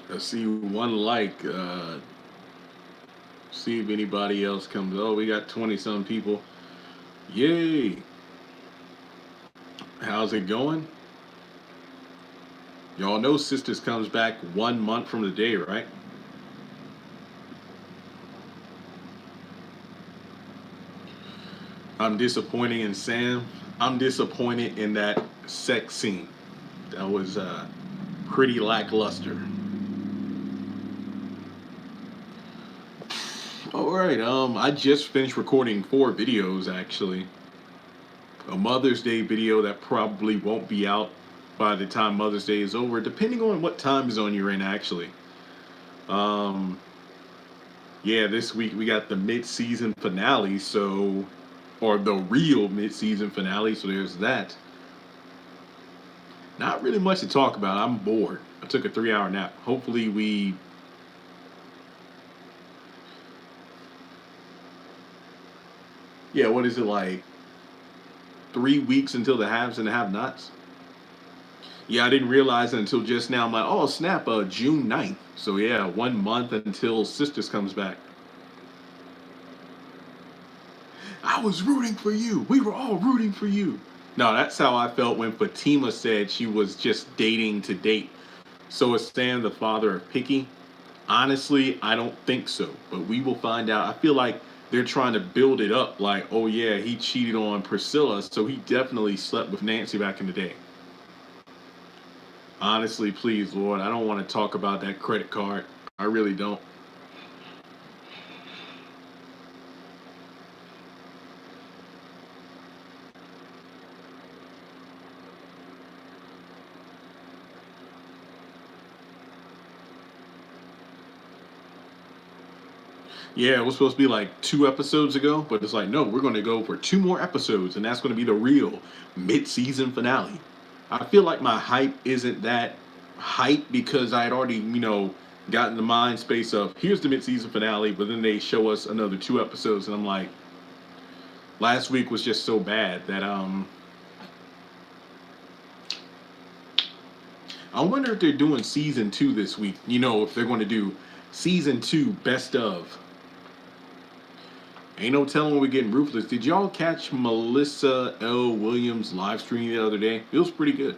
Let's see one like. See if anybody else comes. Oh, we got 20 some people. Yay! How's it going? Y'all know Sisters comes back 1 month from the day, right? I'm disappointed in Sam. I'm disappointed in that sex scene. That was pretty lackluster. All right. I just finished recording 4 videos actually. A Mother's Day video that probably won't be out by the time Mother's Day is over, depending on what time zone you're in actually. Um, yeah, this week we got the mid-season finale, so or the real mid-season finale, so there's that. Not really much to talk about. I'm bored. I took a 3-hour nap. Hopefully we yeah, what is it like 3 weeks until the haves and the have-nots? Yeah, I didn't realize it until just now. I'm like, oh snap, June 9th. So yeah, 1 month until Sisters comes back. I was rooting for you. We were all rooting for you. No, that's how I felt when Fatima said she was just dating to date. So is Stan the father of Picky? Honestly, I don't think so. But we will find out. I feel like they're trying to build it up like, oh yeah, he cheated on Priscilla, so he definitely slept with Nancy back in the day. Honestly, please, Lord, I don't want to talk about that credit card. I really don't. Yeah, it was supposed to be like 2 episodes ago, but it's like, no, we're going to go for 2 more episodes, and that's going to be the real mid-season finale. I feel like my hype isn't that hype because I had already, gotten the mind space of here's the mid-season finale, but then they show us another 2 episodes, and I'm like, last week was just so bad that I wonder if they're doing season 2 this week. If they're going to do season 2 best of. Ain't no telling when we're getting ruthless. Did y'all catch Melissa L. Williams live stream the other day? It was pretty good.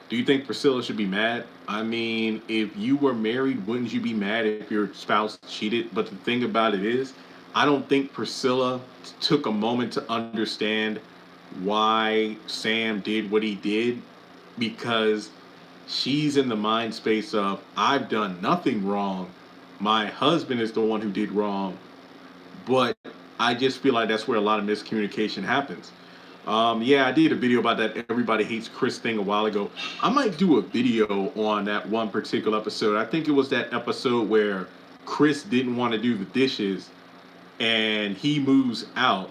Do you think Priscilla should be mad? I mean, if you were married, wouldn't you be mad if your spouse cheated? But the thing about it is, I don't think Priscilla took a moment to understand why Sam did what he did, because she's in the mind space of, I've done nothing wrong. My husband is the one who did wrong. But I just feel like that's where a lot of miscommunication happens. Yeah, I did a video about that Everybody Hates Chris thing a while ago. I might do a video on that one particular episode. I think it was that episode where Chris didn't want to do the dishes and he moves out.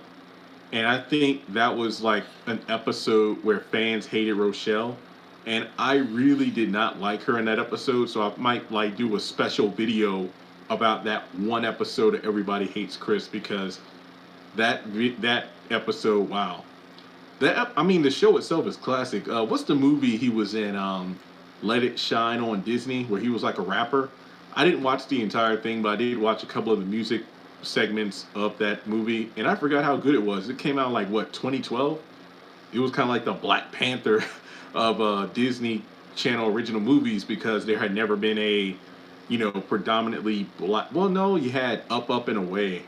And I think that was like an episode where fans hated Rochelle. And I really did not like her in that episode. So I might like do a special video about that one episode of Everybody Hates Chris, because that episode, wow. The show itself is classic. What's the movie he was in? Let It Shine on Disney, where he was like a rapper. I didn't watch the entire thing, but I did watch a couple of the music segments of that movie, and I forgot how good it was. It came out like what, 2012? It was kind of like the Black Panther of Disney Channel original movies, because there had never been a, predominantly black. Well, no, you had Up, Up and Away,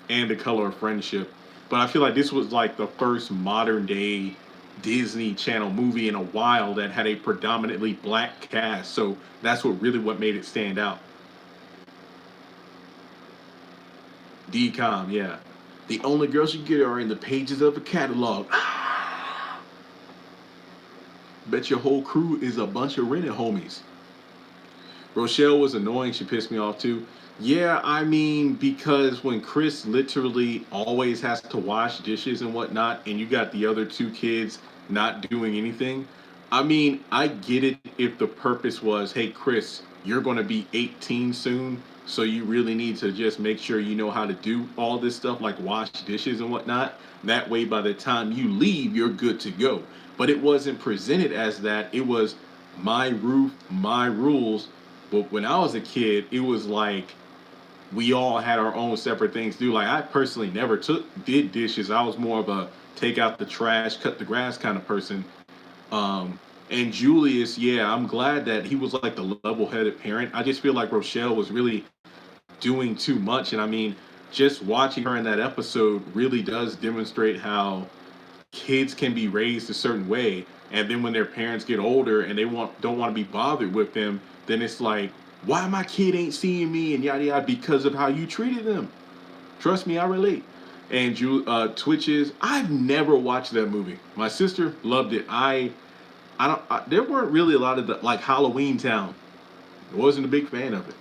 and The Color of Friendship. But I feel like this was like the first modern day Disney Channel movie in a while that had a predominantly black cast. So that's what made it stand out. DCOM, yeah. The only girls you get are in the pages of a catalog. Bet your whole crew is a bunch of rented homies. Rochelle was annoying. She pissed me off too. Yeah, I mean, because when Chris literally always has to wash dishes and whatnot, and you got the other two kids not doing anything, I mean, I get it if the purpose was, hey, Chris, you're going to be 18 soon, so you really need to just make sure you know how to do all this stuff like wash dishes and whatnot. That way, by the time you leave, you're good to go. But it wasn't presented as that. It was my roof, my rules. But when I was a kid, it was like we all had our own separate things to do. Like I personally never did dishes. I was more of a take out the trash, cut the grass kind of person. And Julius, yeah, I'm glad that he was like the level-headed parent. I just feel like Rochelle was really doing too much, and I mean, just watching her in that episode really does demonstrate how kids can be raised a certain way, and then when their parents get older and they don't want to be bothered with them, then it's like, why my kid ain't seeing me and yada yada because of how you treated them. Trust me, I relate. And Twitches, I've never watched that movie. My sister loved it. There weren't really a lot of the like Halloween Town. I wasn't a big fan of it.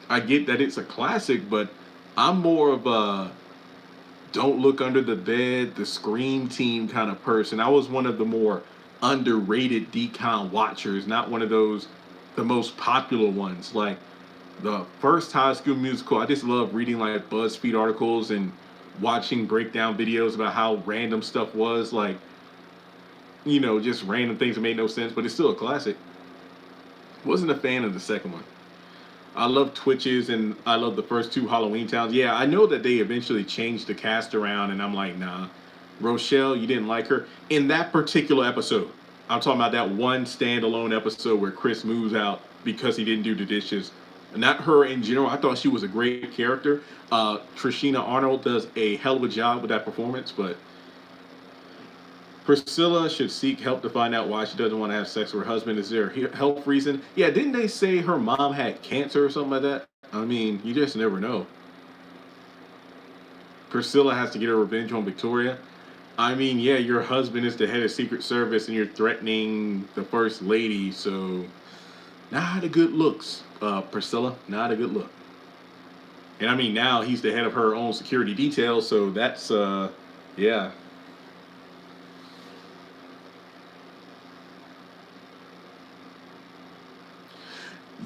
I get that it's a classic, but I'm more of a don't look under the bed, the Scream Team kind of person. I was one of the more underrated decon watchers, not one of those the most popular ones. Like the first High School Musical, I just love reading like BuzzFeed articles and watching breakdown videos about how random stuff was, like, you know, just random things that made no sense, but it's still a classic. Wasn't a fan of the second one. I love Twitches and I love the first two Halloween Towns. Yeah, I know that they eventually changed the cast around, and I'm like, nah. Rochelle, you didn't like her in that particular episode. I'm talking about that one standalone episode where Chris moves out because he didn't do the dishes. Not her in general. I thought she was a great character. Trishina Arnold does a hell of a job with that performance, but Priscilla should seek help to find out why she doesn't want to have sex with her husband. Is there a health reason? Yeah, didn't they say her mom had cancer or something like that? I mean, you just never know. Priscilla has to get her revenge on Victoria. I mean, yeah, your husband is the head of Secret Service and you're threatening the first lady, so not a good looks, Priscilla. Not a good look. And I mean, now he's the head of her own security detail, so that's, yeah.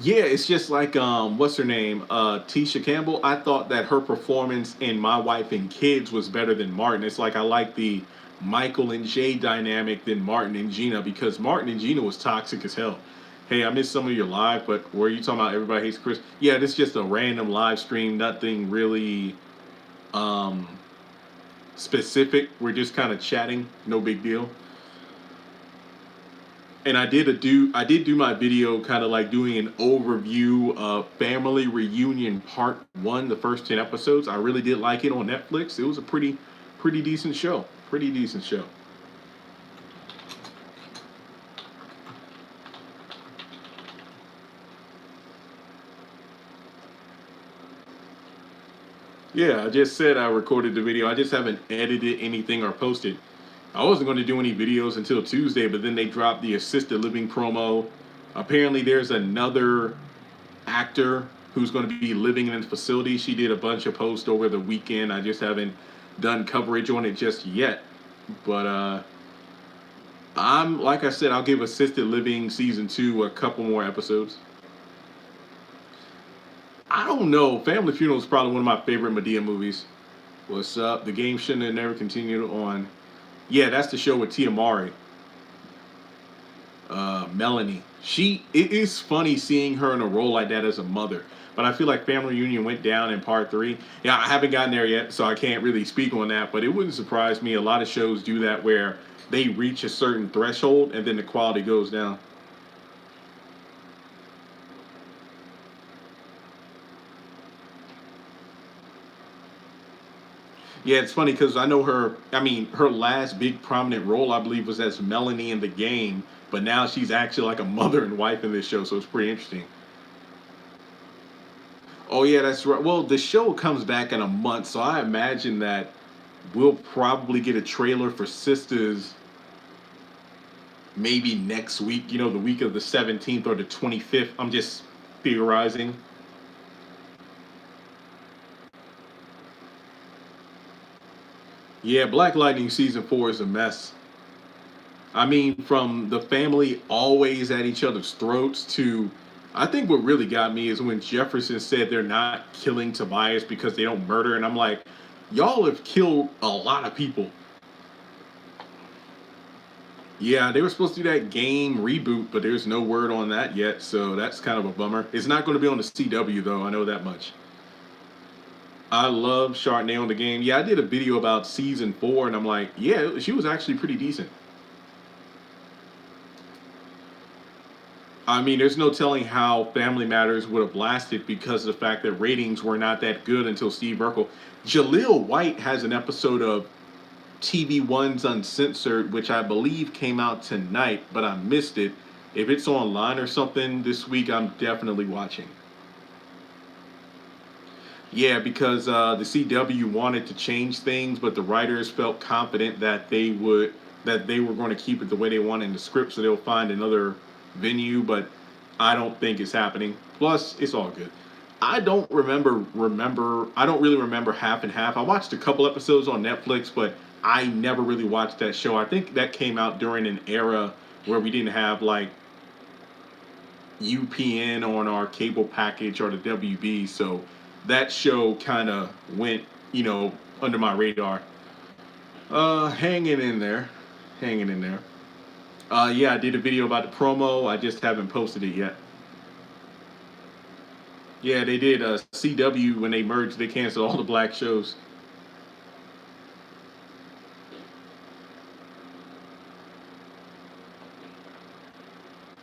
Yeah, it's just like what's her name? Tisha Campbell. I thought that her performance in My Wife and Kids was better than Martin. It's like I like the Michael and Jay dynamic than Martin and Gina, because Martin and Gina was toxic as hell. Hey, I missed some of your live, but were you talking about everybody hates Chris? Yeah, this is just a random live stream, nothing really specific. We're just kind of chatting, no big deal. And I did do my video kind of like doing an overview of Family Reunion Part 1, the first 10 episodes. I really did like it on Netflix. It was a pretty decent show. Pretty decent show. Yeah, I just said I recorded the video. I just haven't edited anything or posted. I wasn't going to do any videos until Tuesday, but then they dropped the assisted living promo. Apparently, there's another actor who's going to be living in the facility. She did a bunch of posts over the weekend. I just haven't done coverage on it just yet. But I'm, like I said, I'll give Assisted Living Season 2 a couple more episodes. I don't know. Family Funeral is probably one of my favorite Madea movies. What's up? The game shouldn't have never continued on. Yeah, that's the show with Tia Mowry. Melanie. It is funny seeing her in a role like that as a mother. But I feel like Family Reunion went down in part 3. Yeah, I haven't gotten there yet, so I can't really speak on that. But it wouldn't surprise me. A lot of shows do that where they reach a certain threshold and then the quality goes down. Yeah, it's funny because I know her. I mean, her last big prominent role, I believe, was as Melanie in The Game. But now she's actually like a mother and wife in this show, so it's pretty interesting. Oh yeah, that's right. Well, the show comes back in a month, so I imagine that we'll probably get a trailer for Sisters. maybe next week, the week of the 17th or the 25th. I'm just theorizing. Yeah, Black Lightning season 4 is a mess. I mean, from the family always at each other's throats to, I think what really got me is when Jefferson said they're not killing Tobias because they don't murder. And I'm like, y'all have killed a lot of people. Yeah, they were supposed to do that game reboot, but there's no word on that yet. So that's kind of a bummer. It's not going to be on the CW, though. I know that much. I love Chardonnay on the game. Yeah, I did a video about season 4, and I'm like, yeah, she was actually pretty decent. I mean, there's no telling how Family Matters would have lasted because of the fact that ratings were not that good until Steve Urkel. Jaleel White has an episode of TV One's Uncensored, which I believe came out tonight, but I missed it. If it's online or something this week, I'm definitely watching. Yeah, because the CW wanted to change things, but the writers felt confident that they were going to keep it the way they want in the script, so they'll find another venue. But I don't think it's happening. Plus, it's all good. I don't remember. I don't really remember Half and Half. I watched a couple episodes on Netflix, but I never really watched that show. I think that came out during an era where we didn't have like UPN on our cable package or the WB, so that show kind of went, under my radar. Hanging in there, hanging in there. Yeah, I did a video about the promo. I just haven't posted it yet. Yeah, they did. CW when they merged, they canceled all the black shows.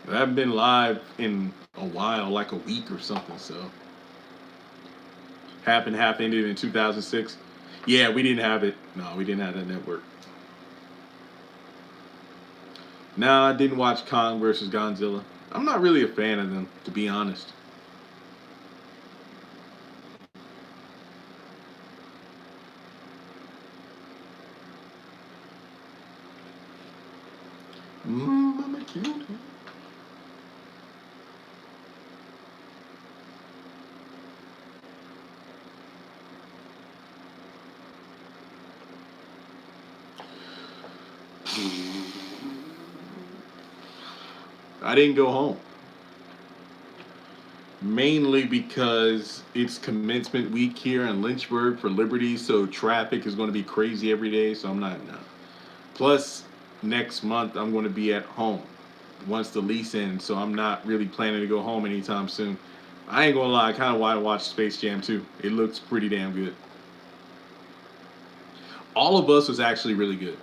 I haven't been live in a while, like a week or something. So Half ended in 2006. Yeah, we didn't have it. No, we didn't have that network. No, I didn't watch Kong versus Godzilla. I'm not really a fan of them, to be honest. Mama killed him. I didn't go home. Mainly because it's commencement week here in Lynchburg for Liberty, so traffic is going to be crazy every day, so I'm not. No. Plus, next month I'm going to be at home once the lease ends, so I'm not really planning to go home anytime soon. I ain't gonna lie, I kind of want to watch Space Jam 2. It looks pretty damn good. All of Us was actually really good.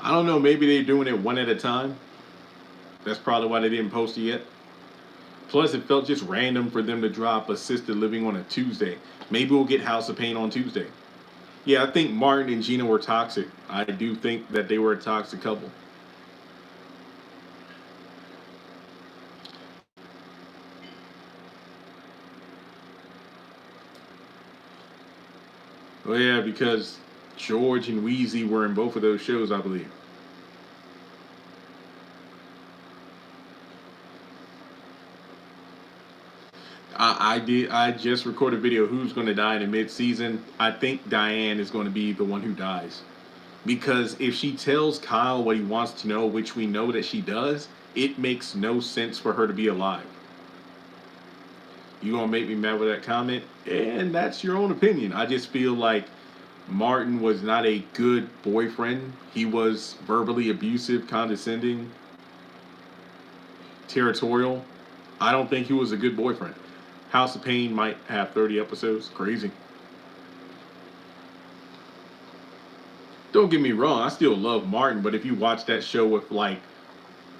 I don't know, maybe they're doing it one at a time. That's probably why they didn't post it yet. Plus, it felt just random for them to drop Assisted Living on a Tuesday. Maybe we'll get House of Pain on Tuesday. Yeah, I think Martin and Gina were toxic. I do think that they were a toxic couple. Oh yeah, because George and Wheezy were in both of those shows, I believe. I did. I just recorded a video. Who's going to die in the mid-season? I think Diane is going to be the one who dies because if she tells Kyle what he wants to know, which we know that she does, it makes no sense for her to be alive. You gonna make me mad with that comment? And that's your own opinion. I just feel like Martin was not a good boyfriend. He was verbally abusive, condescending, territorial. I don't think he was a good boyfriend. House of Pain might have 30 episodes. Crazy. Don't get me wrong, I still love Martin, but if you watch that show with like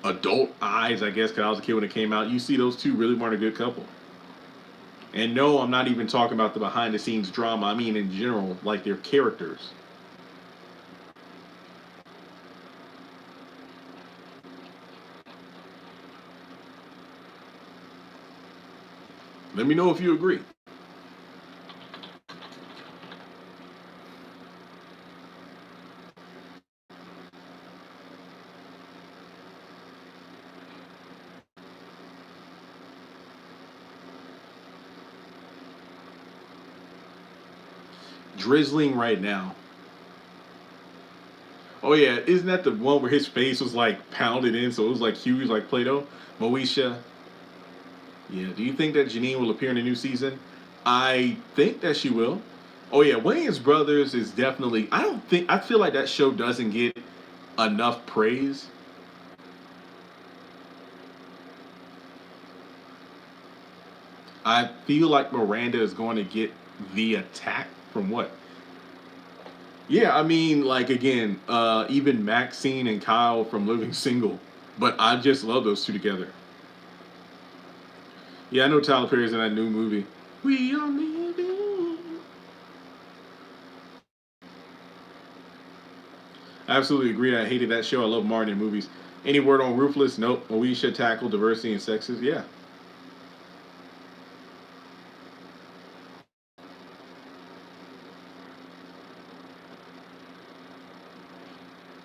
adult eyes, I guess, because I was a kid when it came out, you see those two really weren't a good couple. And no, I'm not even talking about the behind the scenes drama. I mean, in general, like their characters. Let me know if you agree. drizzling right now. Oh yeah, isn't that the one where his face was like pounded in, so it was like huge, like Play-Doh? Moesha. Yeah. Do you think that Janine will appear in a new season? I think that she will. Oh yeah, Wayans Brothers is definitely. I don't think. I feel like that show doesn't get enough praise. I feel like Miranda is going to get the attack from what? Yeah, I mean, like again, even Maxine and Kyle from Living Single, but I just love those two together. Yeah, I know Tyler Perry's in that new movie. We are living. I absolutely agree. I hated that show. I love Martin in movies. Any word on Ruthless? Nope. Well, we should tackle diversity and sexism. Yeah.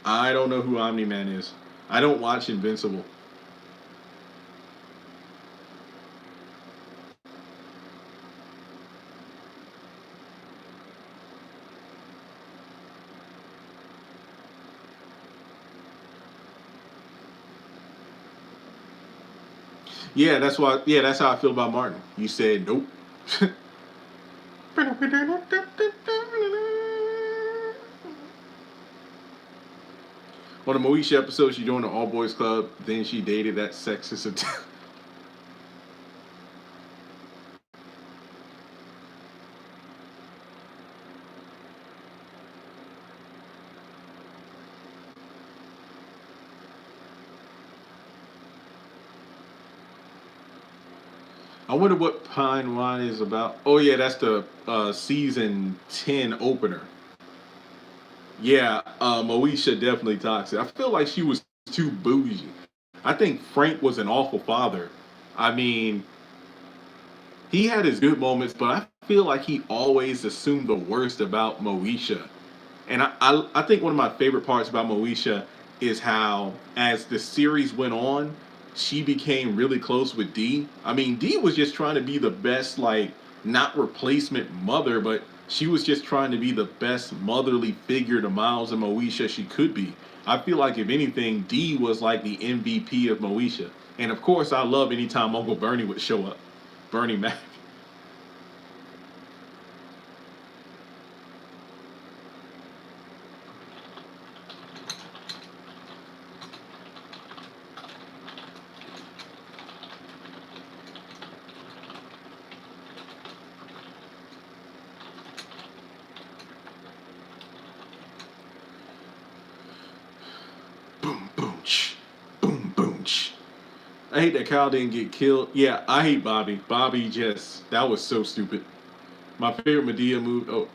I don't know who Omni Man is. I don't watch Invincible. Yeah, that's why. Yeah, that's how I feel about Martin. You said nope. On the Moesha episode, she joined the all boys club. Then she dated that sexist. I wonder what Pine Wine is about. Oh yeah, that's the season 10 opener. Yeah, Moesha definitely toxic. I feel like she was too bougie. I think Frank was an awful father. I mean, he had his good moments, but I feel like he always assumed the worst about Moesha. And I think one of my favorite parts about Moesha is how, as the series went on, she became really close with Dee. I mean, Dee was just trying to be the best, like, not replacement mother, but she was just trying to be the best motherly figure to Miles and Moesha she could be. I feel like, if anything, Dee was like the MVP of Moesha. And of course, I love anytime Uncle Bernie would show up. Bernie Mac. Boom, boom, ch. Boom, boom, ch. I hate that Kyle didn't get killed. Yeah, I hate Bobby. Bobby just, that was so stupid. My favorite Medea move. Oh,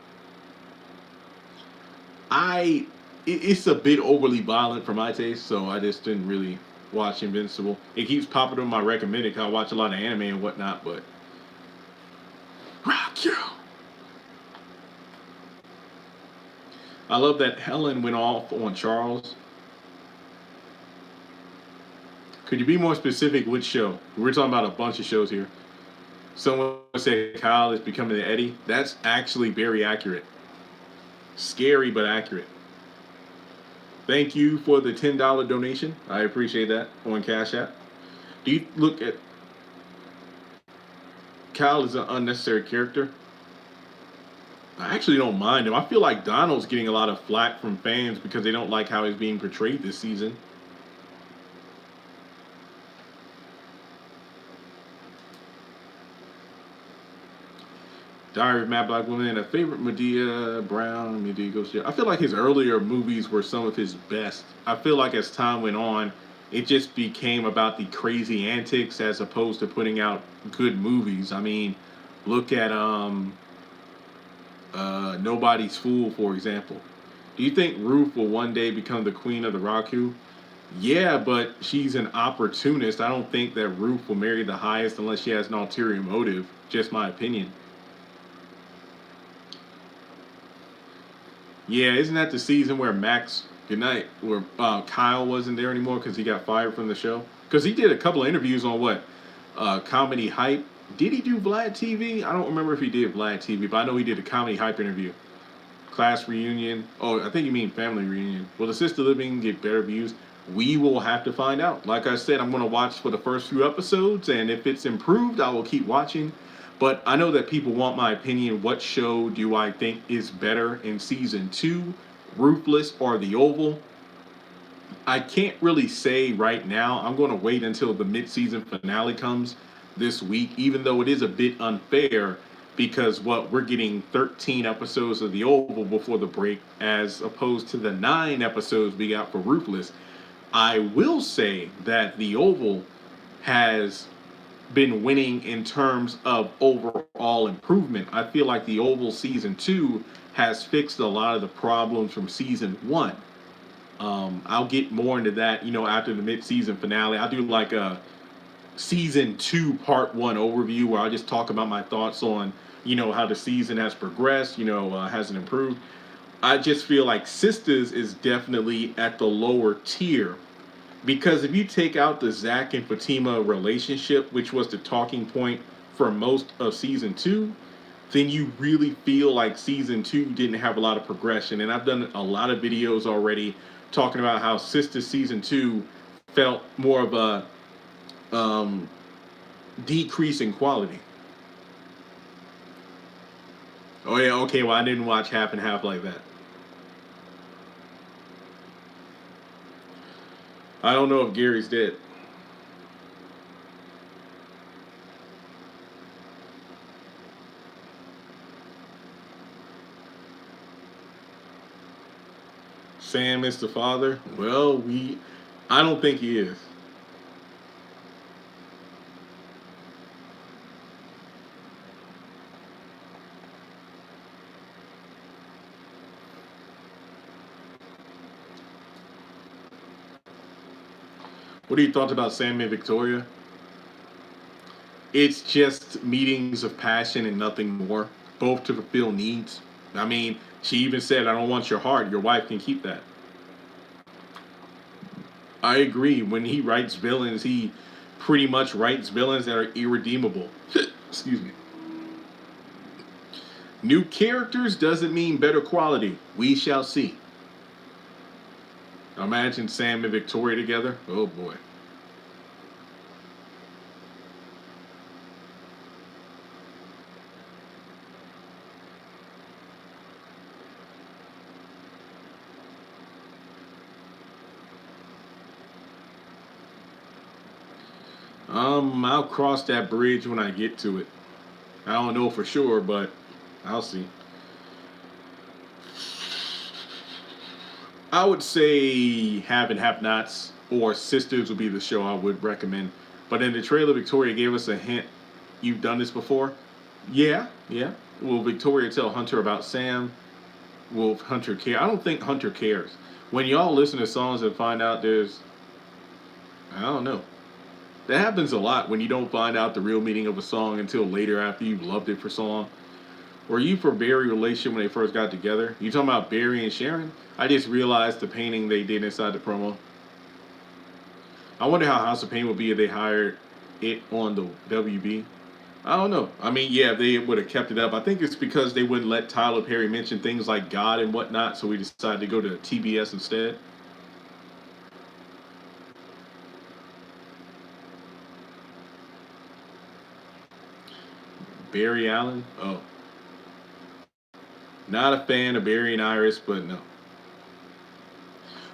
I. It's a bit overly violent for my taste, so I just didn't really watch Invincible. It keeps popping on my recommended 'cause I watch a lot of anime and whatnot, but rock you. I love that Helen went off on Charles. Could you be more specific? Which show? We're talking about a bunch of shows here. Someone said Kyle is becoming the Eddie. That's actually very accurate. Scary but accurate. Thank you for the $10 donation. I appreciate that on Cash App. Do you look at Kyle as an unnecessary character? I actually don't mind him. I feel like Donald's getting a lot of flack from fans because they don't like how he's being portrayed this season. Diary of Mad Black Woman, a favorite Medea Brown, Medea Ghost. I feel like his earlier movies were some of his best. I feel like as time went on, it just became about the crazy antics as opposed to putting out good movies. I mean, look at Nobody's Fool, for example. Do you think Ruth will one day become the queen of the Raku? Yeah, but she's an opportunist. I don't think that Ruth will marry the highest unless she has an ulterior motive. Just my opinion. Yeah, isn't that the season where Max, good night, where Kyle wasn't there anymore because he got fired from the show? Because he did a couple of interviews on what? Comedy Hype. Did he do Vlad TV? I don't remember if he did Vlad TV, but I know he did a Comedy Hype interview. class reunion. Oh, I think you mean family reunion. Will assisted living get better views? We will have to find out. Like I said, I'm going to watch for the first few episodes, and if it's improved, I will keep watching. But I know that people want my opinion. What show do I think is better in season 2, Ruthless or The Oval? I can't really say right now. I'm going to wait until the mid-season finale comes this week, even though it is a bit unfair because we're getting 13 episodes of The Oval before the break as opposed to the 9 episodes we got for Ruthless. I will say that The Oval has been winning in terms of overall improvement. I feel like The Oval season 2 has fixed a lot of the problems from season 1. I'll get more into that, after the mid-season finale. I'll do like a season 2 part 1 overview where I just talk about my thoughts on, how the season has progressed, has it improved. I just feel like Sisters is definitely at the lower tier because if you take out the Zach and Fatima relationship, which was the talking point for most of season 2, then you really feel like season 2 didn't have a lot of progression. And I've done a lot of videos already talking about how Sister season 2 felt more of a decrease in quality. Oh yeah, okay. Well, I didn't watch half and half like that. I don't know if Gary's dead. Sam is the father. Well, I don't think he is. What are your thoughts about Sam and Victoria? It's just meetings of passion and nothing more, both to fulfill needs. I mean, she even said, "I don't want your heart. Your wife can keep that." I agree. When he writes villains, he pretty much writes villains that are irredeemable. Excuse me. New characters doesn't mean better quality. We shall see. Imagine Sam and Victoria together. Oh boy. I'll cross that bridge when I get to it. I don't know for sure, but I'll see. I would say Have and Have Nots or Sisters would be the show I would recommend. But in the trailer, Victoria gave us a hint. You've done this before? Yeah, yeah. Will Victoria tell Hunter about Sam? Will Hunter care? I don't think Hunter cares. When y'all listen to songs and find out I don't know. That happens a lot when you don't find out the real meaning of a song until later after you've loved it for so long. Were you for Barry relationship when they first got together? You talking about Barry and Sharon? I just realized the painting they did inside the promo. I wonder how House of Pain would be if they hired it on the WB. I don't know. I mean, yeah, they would have kept it up. I think it's because they wouldn't let Tyler Perry mention things like God and whatnot, so we decided to go to TBS instead. Barry Allen? Oh, not a fan of Barry and Iris, but no.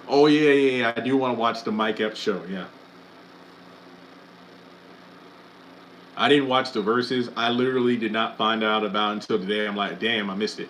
Oh yeah, yeah, yeah. I do want to watch the Mike Epps show. Yeah, I didn't watch the verses. I literally did not find out about it until today. I'm like, damn, I missed it.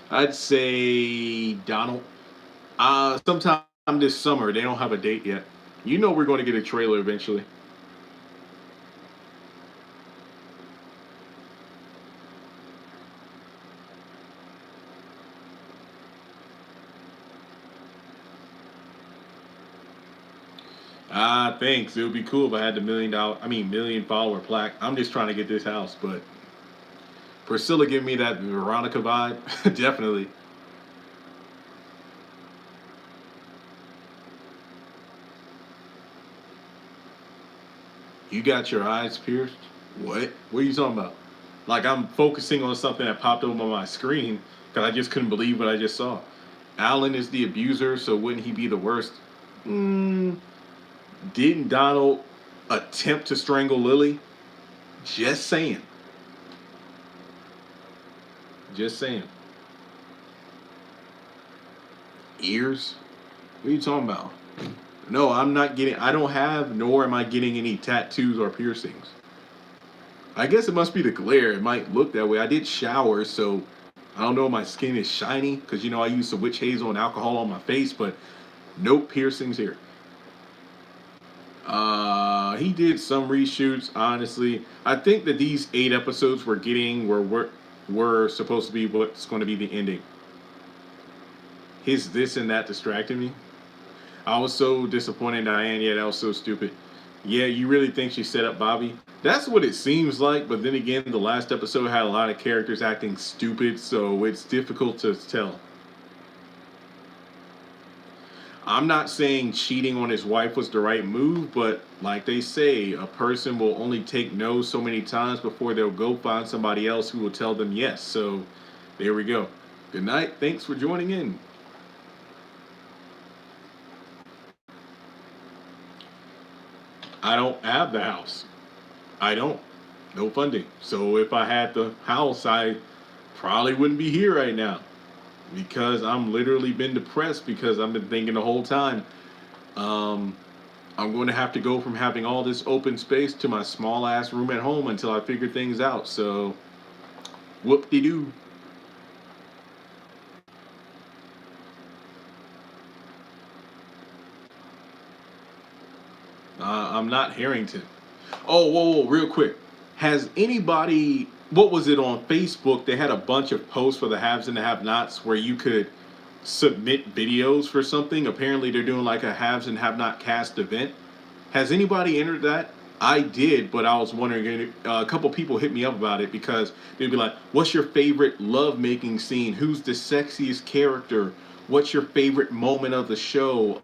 I'd say Donald. Sometime this summer. They don't have a date yet. You know we're going to get a trailer eventually. Thanks. It would be cool if I had the million follower plaque. I'm just trying to get this house, but Priscilla giving me that Veronica vibe. Definitely. You got your eyes pierced? What? What are you talking about? Like I'm focusing on something that popped up on my screen because I just couldn't believe what I just saw. Alan is the abuser, so wouldn't he be the worst? Mm, didn't Donald attempt to strangle Lily? Just saying. Just saying. Ears? What are you talking about? No, I'm not getting. I don't have, nor am I getting any tattoos or piercings. I guess it must be the glare. It might look that way. I did shower, so I don't know if my skin is shiny because I used some witch hazel and alcohol on my face, but no piercings here. He did some reshoots. Honestly, I think that these 8 episodes we're getting were supposed to be what's going to be the ending. His this and that distracted me. I was so disappointed in Diane. Yeah, that was so stupid. Yeah, you really think she set up Bobby? That's what it seems like, but then again, the last episode had a lot of characters acting stupid, so it's difficult to tell. I'm not saying cheating on his wife was the right move, but like they say, a person will only take no so many times before they'll go find somebody else who will tell them yes. So there we go. Good night. Thanks for joining in. I don't have the house. I don't. No funding. So if I had the house, I probably wouldn't be here right now because I'm literally been depressed because I've been thinking the whole time. Um, I'm going to have to go from having all this open space to my small ass room at home until I figure things out. So, whoop de doo. I'm not Harrington. Oh, whoa, whoa, real quick. Has anybody, what was it on Facebook? They had a bunch of posts for the haves and the have nots where you could submit videos for something. Apparently, they're doing like a haves and have not cast event. Has anybody entered that? I did, but I was wondering. A couple people hit me up about it because they'd be like, "What's your favorite love-making scene? Who's the sexiest character? What's your favorite moment of the show?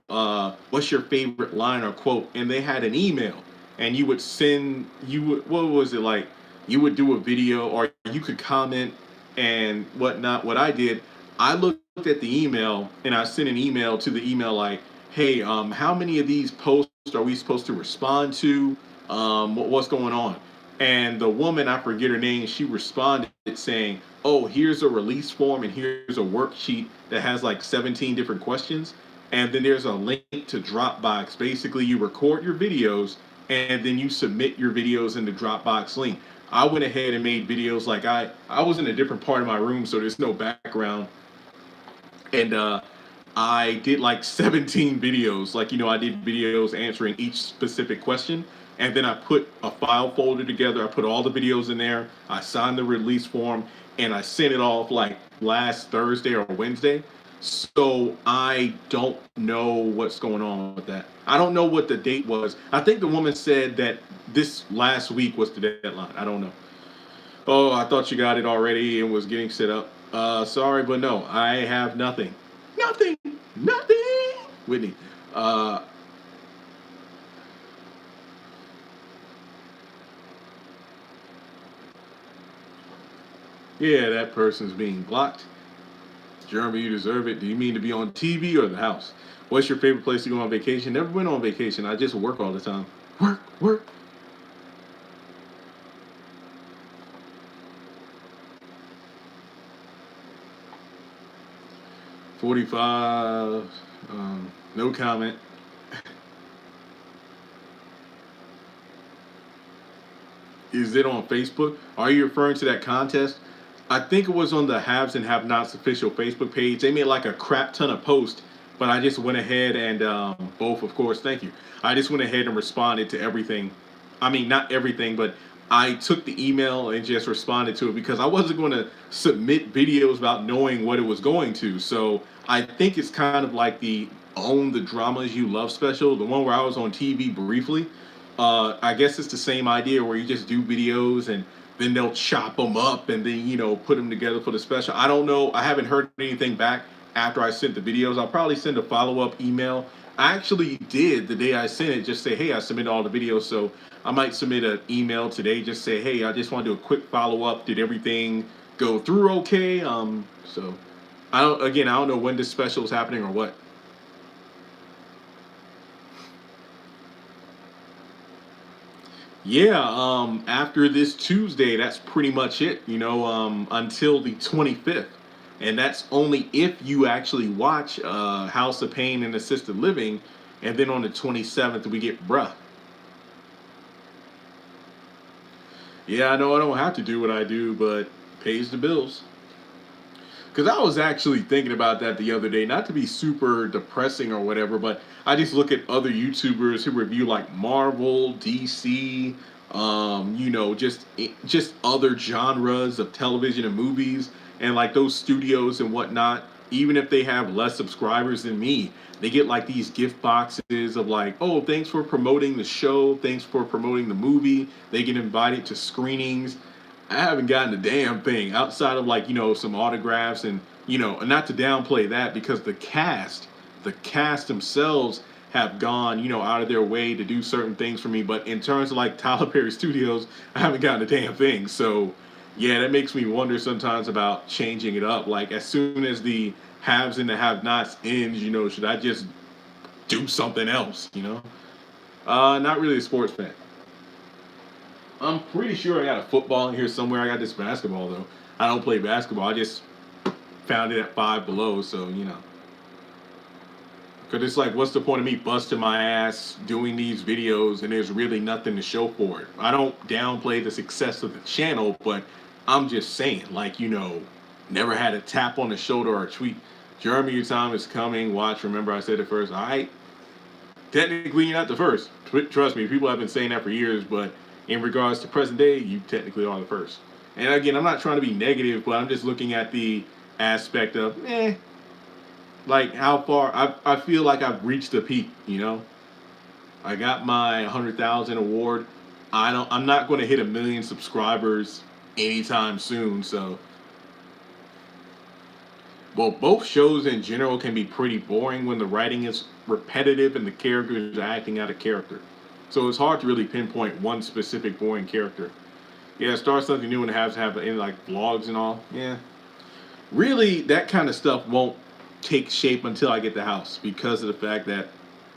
What's your favorite line or quote?" And they had an email, and you would send. You would, what was it like? You would do a video, or you could comment and whatnot. What I did, I looked at the email and I sent an email to the email like, "Hey, how many of these posts are we supposed to respond to? What's going on?" And the woman, I forget her name, she responded saying, "Oh, here's a release form and here's a worksheet that has like 17 different questions. And then there's a link to Dropbox. Basically, you record your videos and then you submit your videos in the Dropbox link." I went ahead and made videos like I was in a different part of my room, so there's no background. And I did like 17 videos. Like, I did videos answering each specific question. And then I put a file folder together. I put all the videos in there. I signed the release form and I sent it off like last Thursday or Wednesday. So I don't know what's going on with that. I don't know what the date was. I think the woman said that this last week was the deadline. I don't know. Oh, I thought you got it already and was getting set up. Sorry, but no, I have nothing. Nothing. Nothing. Whitney. Uh, yeah, that person's being blocked. Jeremy, you deserve it. Do you mean to be on TV or the house? What's your favorite place to go on vacation? Never went on vacation. I just work all the time. Work, work. 45. No comment. Is it on Facebook? Are you referring to that contest? I think it was on the Haves and Have Nots official Facebook page. They made like a crap ton of posts, but I just went ahead and both, of course, thank you. I just went ahead and responded to everything. I mean, not everything, but I took the email and just responded to it because I wasn't going to submit videos without knowing what it was going to. So I think it's kind of like the Own the Dramas You Love special, the one where I was on TV briefly. I guess it's the same idea where you just do videos and then they'll chop them up and then put them together for the special. I don't know. I haven't heard anything back after I sent the videos. I'll probably send a follow-up email. I actually did the day I sent it, just say, hey, I submitted all the videos. So I might submit an email today, just say, hey, I just want to do a quick follow-up. Did everything go through okay? So I don't know when this special is happening or what. Yeah, after this Tuesday, that's pretty much it, until the 25th. And that's only if you actually watch House of Pain and Assisted Living. And then on the 27th, we get Bruh. Yeah, I know I don't have to do what I do, but pays the bills. Because I was actually thinking about that the other day, not to be super depressing or whatever, but I just look at other YouTubers who review like Marvel, DC, just other genres of television and movies, and like those studios and whatnot. Even if they have less subscribers than me, they get like these gift boxes of like, oh, thanks for promoting the show, thanks for promoting the movie. They get invited to screenings. I haven't gotten a damn thing outside of like, some autographs and, and not to downplay that because the cast themselves have gone, out of their way to do certain things for me. But in terms of like Tyler Perry Studios, I haven't gotten a damn thing. So yeah, that makes me wonder sometimes about changing it up. Like as soon as the haves and the have-nots ends, should I just do something else? Not really a sports fan. I'm pretty sure I got a football in here somewhere. I got this basketball though. I don't play basketball. I just found it at Five Below, so Because it's like, what's the point of me busting my ass doing these videos and there's really nothing to show for it? I don't downplay the success of the channel, but I'm just saying, like, never had a tap on the shoulder or a tweet. Jeremy, your time is coming. Watch. Remember, I said it first. All right. Technically, you're not the first. Trust me, people have been saying that for years, but in regards to present day, you technically are the first. And again, I'm not trying to be negative, but I'm just looking at the aspect of, like how far I feel like I've reached the peak. I got my 100,000 award. I'm not going to hit 1 million subscribers anytime soon. So, well, both shows in general can be pretty boring when the writing is repetitive and the characters are acting out of character. So it's hard to really pinpoint one specific boring character. Yeah, start something new and have to have in like vlogs and all. Yeah, really, that kind of stuff won't take shape until I get the house because of the fact that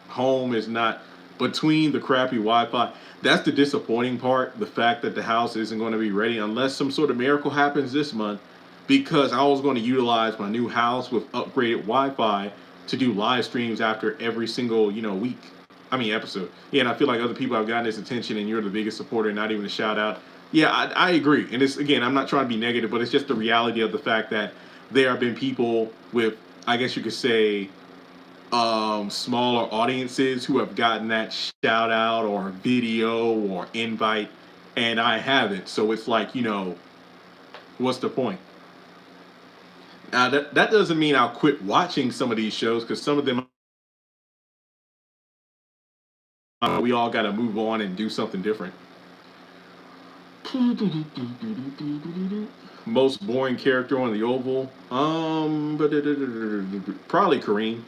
home is not between the crappy Wi-Fi. That's the disappointing part. The fact that the house isn't going to be ready unless some sort of miracle happens this month, because I was going to utilize my new house with upgraded Wi-Fi to do live streams after every single week. I mean episode. Yeah, and I feel like other people have gotten this attention, and you're the biggest supporter. Not even a shout out. Yeah, I agree. And it's, again, I'm not trying to be negative, but it's just the reality of the fact that there have been people with, I guess you could say, smaller audiences who have gotten that shout out or video or invite, and I haven't. So it's like, what's the point? Now that doesn't mean I'll quit watching some of these shows, because some of them, we all got to move on and do something different. Most boring character on the Oval, probably Kareem.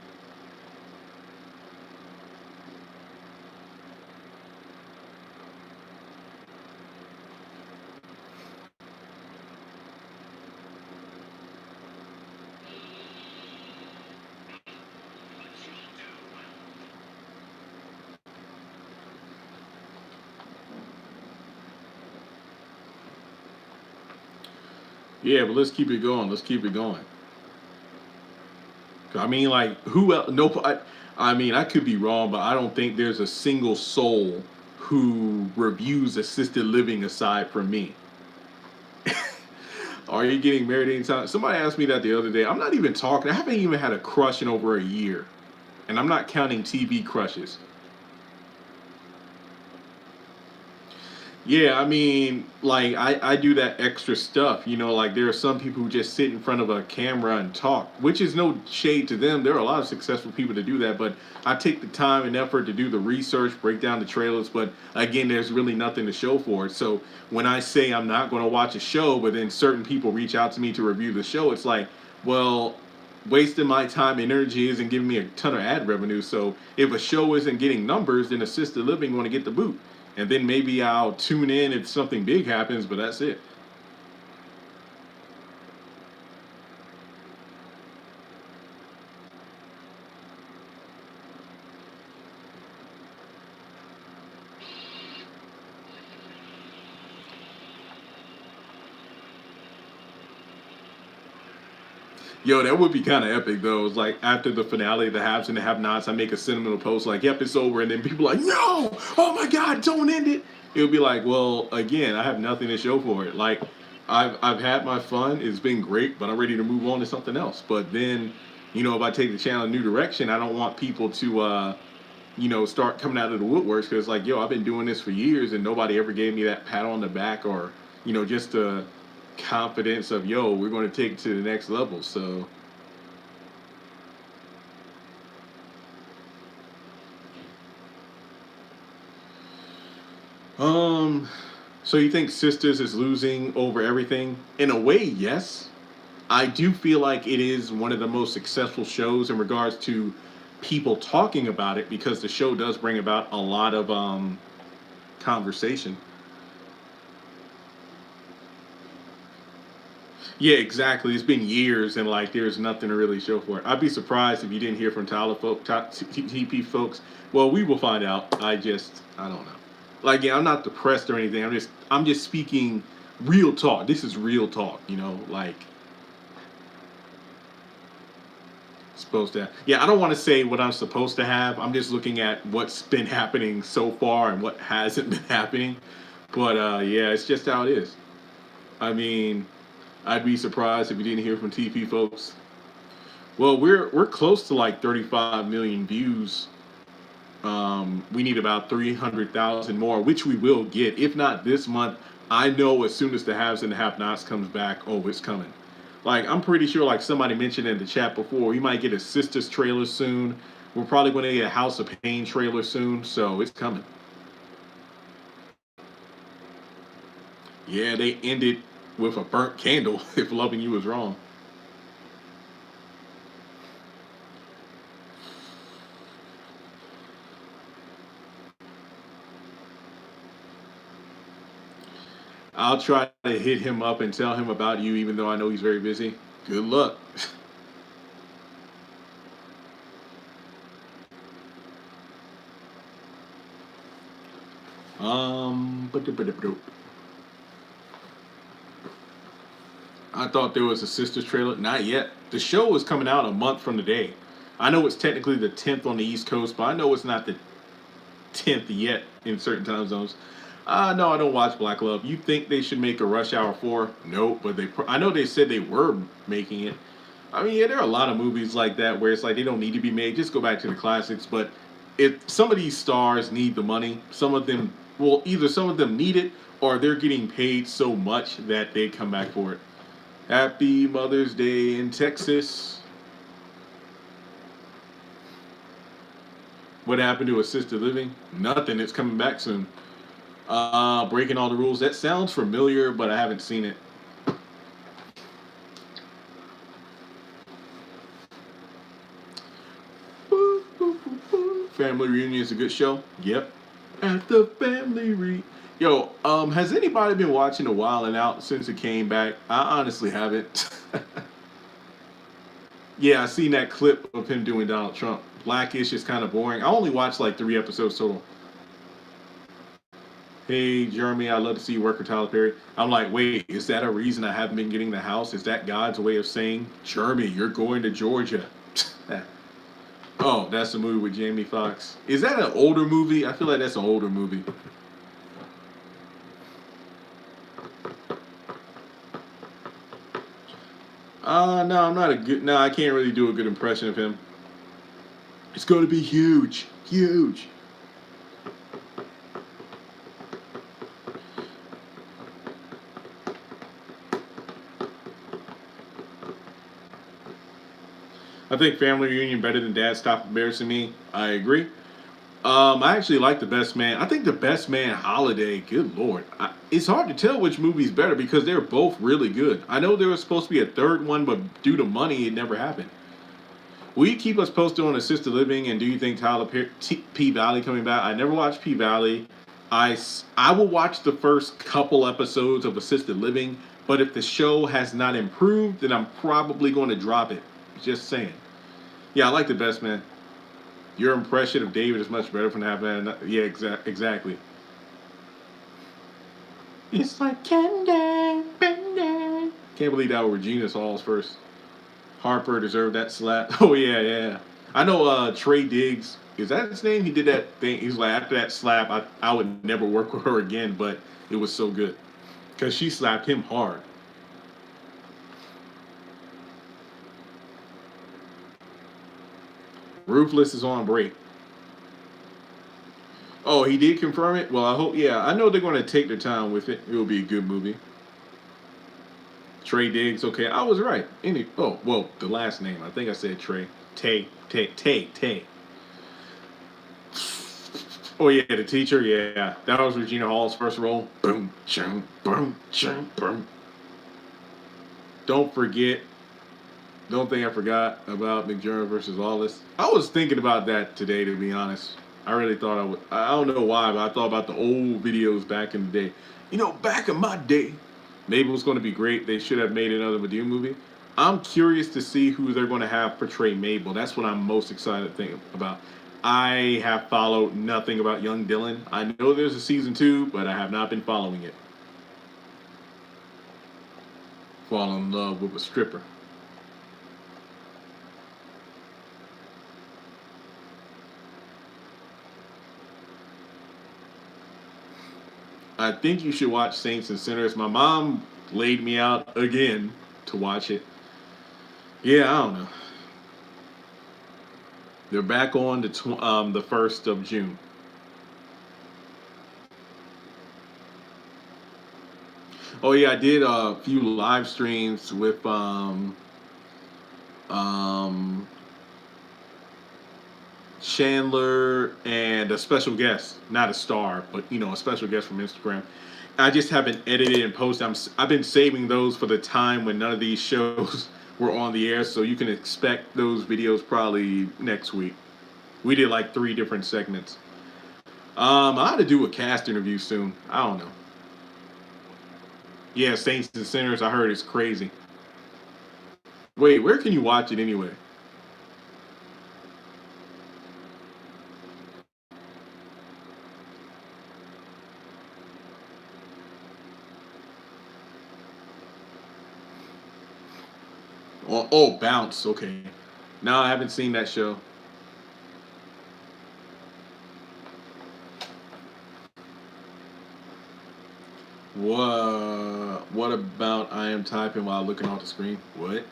Yeah, but let's keep it going. Let's keep it going. I mean, like, who else? No, I mean, I could be wrong, but I don't think there's a single soul who reviews assisted living aside from me. Are you getting married anytime? Somebody asked me that the other day. I'm not even talking. I haven't even had a crush in over a year, and I'm not counting TV crushes. Yeah, I mean, like I do that extra stuff, like there are some people who just sit in front of a camera and talk, which is no shade to them. There are a lot of successful people to do that, but I take the time and effort to do the research, break down the trailers, but again, there's really nothing to show for it. So when I say I'm not going to watch a show, but then certain people reach out to me to review the show, it's like, well, wasting my time and energy isn't giving me a ton of ad revenue. So if a show isn't getting numbers, then assisted living want to get the boot, and then maybe I'll tune in if something big happens, but that's it. Yo, that would be kind of epic though. It's like after the finale, the haves and the have-nots, I make a sentimental post like, "Yep, it's over," and then people are like, "No, oh my God, don't end it." It would be like, well, again, I have nothing to show for it. Like, I've had my fun. It's been great, but I'm ready to move on to something else. But then, if I take the channel in a new direction, I don't want people to, start coming out of the woodworks because, like, yo, I've been doing this for years and nobody ever gave me that pat on the back or, just the confidence of, yo, we're going to take it to the next level. So, um, so you think Sisters is losing over everything? In a way, yes. I do feel like it is one of the most successful shows in regards to people talking about it because the show does bring about a lot of conversation. Yeah, exactly. It's been years and like there's nothing to really show for it. I'd be surprised if you didn't hear from TP folks. Well, we will find out. I don't know. Like, yeah, I'm not depressed or anything. I'm just speaking real talk. This is real talk, like supposed to. Yeah, I don't want to say what I'm supposed to have. I'm just looking at what's been happening so far and what hasn't been happening. But yeah, it's just how it is. I mean, I'd be surprised if you didn't hear from TP folks. Well, we're close to like 35 million views. We need about 300,000 more, which we will get. If not this month, I know as soon as the haves and the have-nots comes back, oh, it's coming. Like I'm pretty sure, like somebody mentioned in the chat before, we might get a Sisters trailer soon. We're probably going to get a House of Pain trailer soon, so it's coming. Yeah, they ended with a burnt candle. If loving you is wrong. I'll try to hit him up and tell him about you, even though I know he's very busy. Good luck. But I thought there was a Sisters trailer. Not yet. The show is coming out a month from today. I know it's technically the 10th on the East Coast, but I know it's not the 10th yet in certain time zones. No, I don't watch Black Love. You think they should make a Rush Hour 4? Nope, but I know they said they were making it. I mean, yeah, there are a lot of movies like that where it's like they don't need to be made. Just go back to the classics. But if some of these stars need the money, some of them, well, either some of them need it or they're getting paid so much that they come back for it. Happy Mother's Day in Texas. What happened to assisted living? Nothing. It's coming back soon. Breaking all the rules. That sounds familiar, but I haven't seen it. Family Reunion is a good show. Yep. At the family Yo, has anybody been watching The Wild and Out since it came back? I honestly haven't. Yeah, I seen that clip of him doing Donald Trump. Blackish is kind of boring. I only watched like 3 episodes total. Hey, Jeremy, I'd love to see you work with Tyler Perry. I'm like, wait, is that a reason I haven't been getting the house? Is that God's way of saying, Jeremy, you're going to Georgia? Oh, that's the movie with Jamie Foxx. Is that an older movie? I feel like that's an older movie. No, I'm not a good. No, I can't really do a good impression of him. It's going to be huge, huge. I think Family Reunion better than Dad Stop Embarrassing Me. I agree. I actually like The Best Man. I think The Best Man Holiday, good lord. It's hard to tell which movie's better because they're both really good. I know there was supposed to be a third one, but due to money, it never happened. Will you keep us posted on Assisted Living, and do you think Tyler P. Valley coming back? I never watched P. Valley. I will watch the first couple episodes of Assisted Living, but if the show has not improved, then I'm probably going to drop it. Just saying. Yeah, I like The Best Man. Your impression of David is much better from having. Yeah, exactly. It's like candy, candy. Can't believe that was Regina Hall's first. Harper deserved that slap. Oh yeah, yeah. I know Trey Diggs. Is that his name? He did that thing. He's like, after that slap, I would never work with her again, but it was so good. Because she slapped him hard. Ruthless is on break. Oh, he did confirm it? Well, I hope, yeah. I know they're going to take their time with it. It will be a good movie. Trey Diggs, okay. I was right. Oh, well, the last name. I think I said Trey. Tay. Oh, yeah, the teacher, yeah. That was Regina Hall's first role. Boom, chung, boom, chung, boom. Don't think I forgot about McJeremy versus Lawless. I was thinking about that today, to be honest. I really thought I would. I don't know why, but I thought about the old videos back in the day. You know, back in my day, maybe it was going to be great. They should have made another Madea movie. I'm curious to see who they're going to have portray Mabel. That's what I'm most excited to think about. I have followed nothing about young Dylan. I know there's a season 2, but I have not been following it. Fall in love with a stripper. I think you should watch Saints and Sinners. My mom laid me out again to watch it. Yeah, I don't know. They're back on the 1st of June. Oh yeah, I did a few live streams with Chandler and a special guest, not a star, but a special guest from Instagram. I just haven't edited and posted. I've been saving those for the time when none of these shows were on the air, so you can expect those videos probably next week. We did like 3 different segments. I ought to do a cast interview soon. I don't know. Yeah, Saints and Sinners. I heard it's crazy. Wait, where can you watch it anyway? Oh, Bounce. Okay. No, I haven't seen that show. What about I am typing while looking off the screen? What?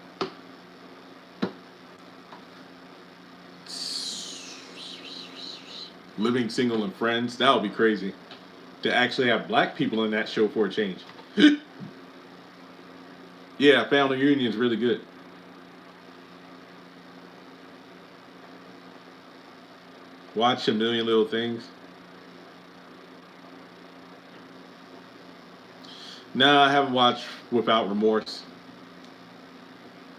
Living Single and Friends. That would be crazy. To actually have black people in that show for a change. Yeah, Family Reunion is really good. Watch A Million Little Things. No, I haven't watched Without Remorse.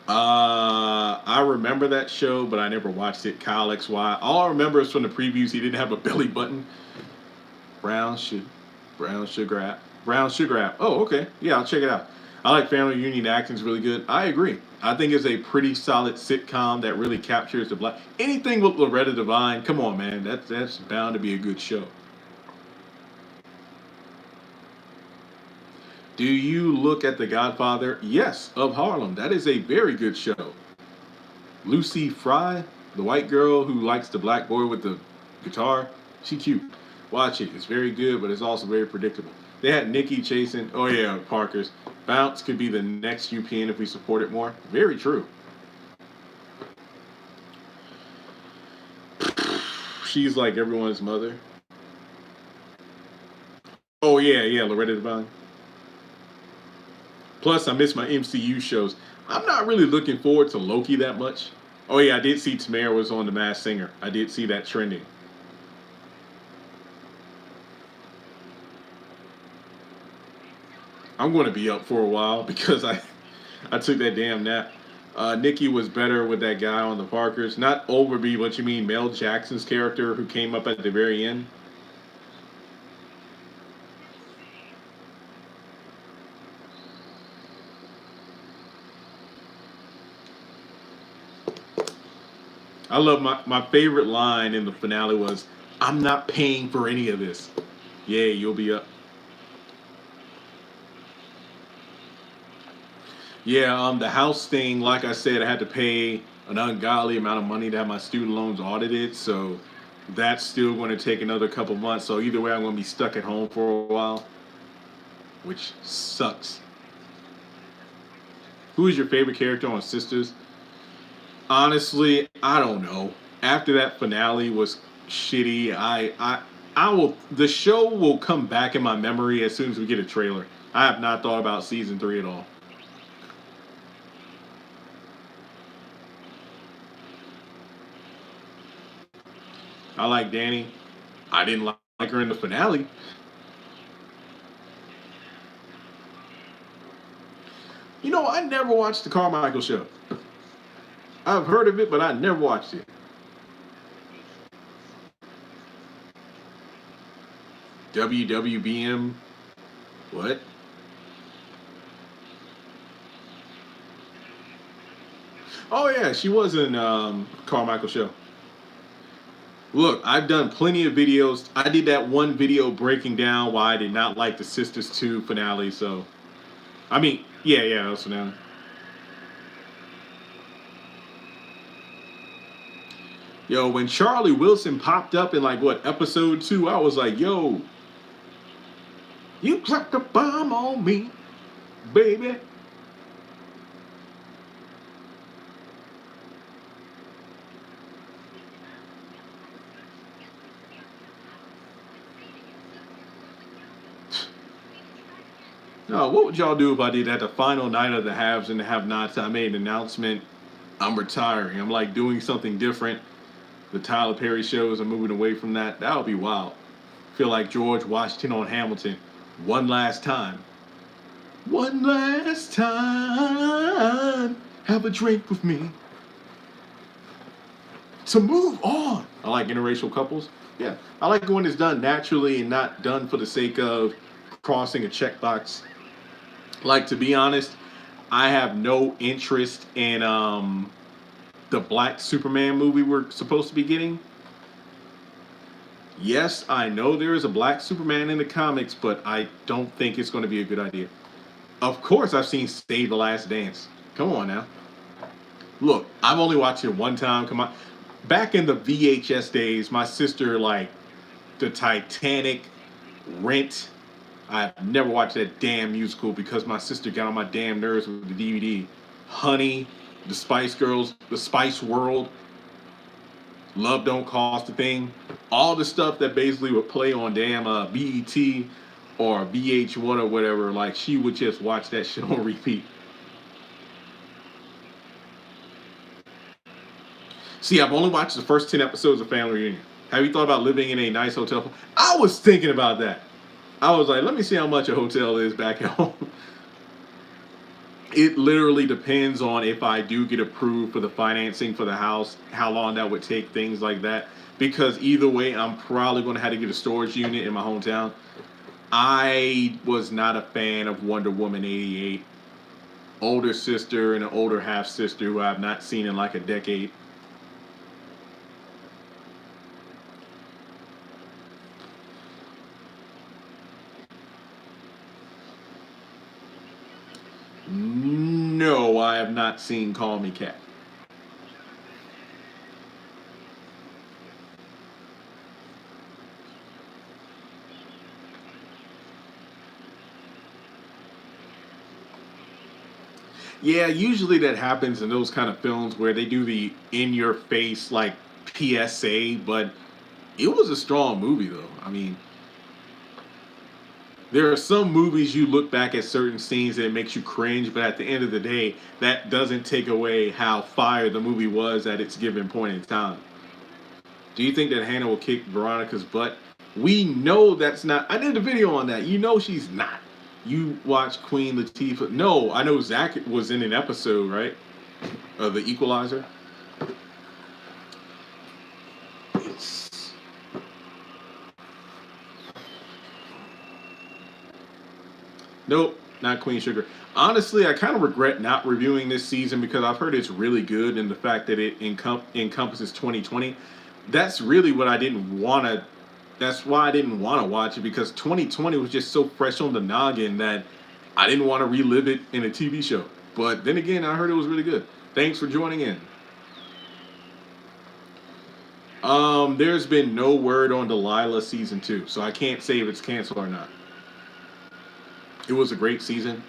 I remember that show, but I never watched it. Kyle XY. All I remember is from the previews, he didn't have a belly button. Brown sugar app. Brown sugar app. Oh, okay. Yeah, I'll check it out. I like Family Reunion. The acting's really good. I agree. I think it's a pretty solid sitcom that really captures the black. Anything with Loretta Devine, come on, man. That's bound to be a good show. Do you look at The Godfather? Yes, of Harlem. That is a very good show. Lucy Fry, the white girl who likes the black boy with the guitar, she cute. Watch it. It's very good, but it's also very predictable. They had Nikki chasing. Oh yeah, Parker's. Bounce could be the next UPN if we support it more. Very true. She's like everyone's mother. Oh yeah, Loretta Devine. Plus, I miss my MCU shows. I'm not really looking forward to Loki that much. Oh yeah, I did see Tamara was on The Masked Singer. I did see that trending. I'm going to be up for a while because I took that damn nap. Nikki was better with that guy on the Parkers. Not Overby, but you mean Mel Jackson's character who came up at the very end? I love my favorite line in the finale was, "I'm not paying for any of this." Yeah, you'll be up. Yeah, the house thing, like I said, I had to pay an ungodly amount of money to have my student loans audited, so that's still going to take another couple months. So either way, I'm going to be stuck at home for a while, which sucks. Who is your favorite character on Sisters? Honestly, I don't know. After that finale was shitty, I will. The show will come back in my memory as soon as we get a trailer. I have not thought about season 3 at all. I like Danny. I didn't like her in the finale. You know, I never watched the Carmichael show. I've heard of it, but I never watched it. WWBM. What? Oh yeah, she was in Carmichael show. Look, I've done plenty of videos. I did that one video breaking down why I did not like the Sisters 2 finale. So, I mean, yeah, that's finale. Yo, when Charlie Wilson popped up in like what episode 2, I was like, yo, you dropped a bomb on me, baby. No, what would y'all do if I did at the final night of the haves and the have-nots? I made an announcement. I'm retiring. I'm like doing something different. The Tyler Perry shows. I'm moving away from that. That would be wild. Feel like George Washington on Hamilton. One last time. One last time. Have a drink with me. To move on. I like interracial couples. Yeah. I like when it's done naturally and not done for the sake of crossing a checkbox. Like, to be honest, I have no interest in the Black Superman movie we're supposed to be getting. Yes, I know there is a Black Superman in the comics, but I don't think it's going to be a good idea. Of course, I've seen Save the Last Dance. Come on now. Look, I've only watched it one time. Come on. Back in the VHS days, my sister like the Titanic, Rent. I've never watched that damn musical because my sister got on my damn nerves with the DVD. Honey, the Spice Girls, the Spice World, Love Don't Cost a Thing. All the stuff that basically would play on damn BET or VH1 or whatever. Like, she would just watch that shit on repeat. See, I've only watched the first 10 episodes of Family Reunion. Have you thought about living in a nice hotel? I was thinking about that. I was like, let me see how much a hotel is back at home. It literally depends on if I do get approved for the financing for the house, how long that would take, things like that. Because either way, I'm probably going to have to get a storage unit in my hometown. I was not a fan of Wonder Woman 88. Older sister and an older half sister who I have not seen in like a decade. No, I have not seen Call Me Cat. Yeah, usually that happens in those kind of films where they do the in your face like PSA, but it was a strong movie though. I mean, There are some movies you look back at certain scenes and it makes you cringe, but at the end of the day, that doesn't take away how fire the movie was at its given point in time. Do you think that Hannah will kick Veronica's butt? We know that's not. I did a video on that. You know she's not. You watch Queen Latifah. No, I know Zach was in an episode, right? Of The Equalizer. It's... Nope, not Queen Sugar. Honestly, I kind of regret not reviewing this season because I've heard it's really good, and the fact that it encompasses 2020. That's really what I didn't want to. That's why I didn't want to watch it, because 2020 was just so fresh on the noggin that I didn't want to relive it in a TV show. But then again, I heard it was really good. Thanks for joining in. There's been no word on Delilah season 2, so I can't say if it's canceled or not. It was a great season.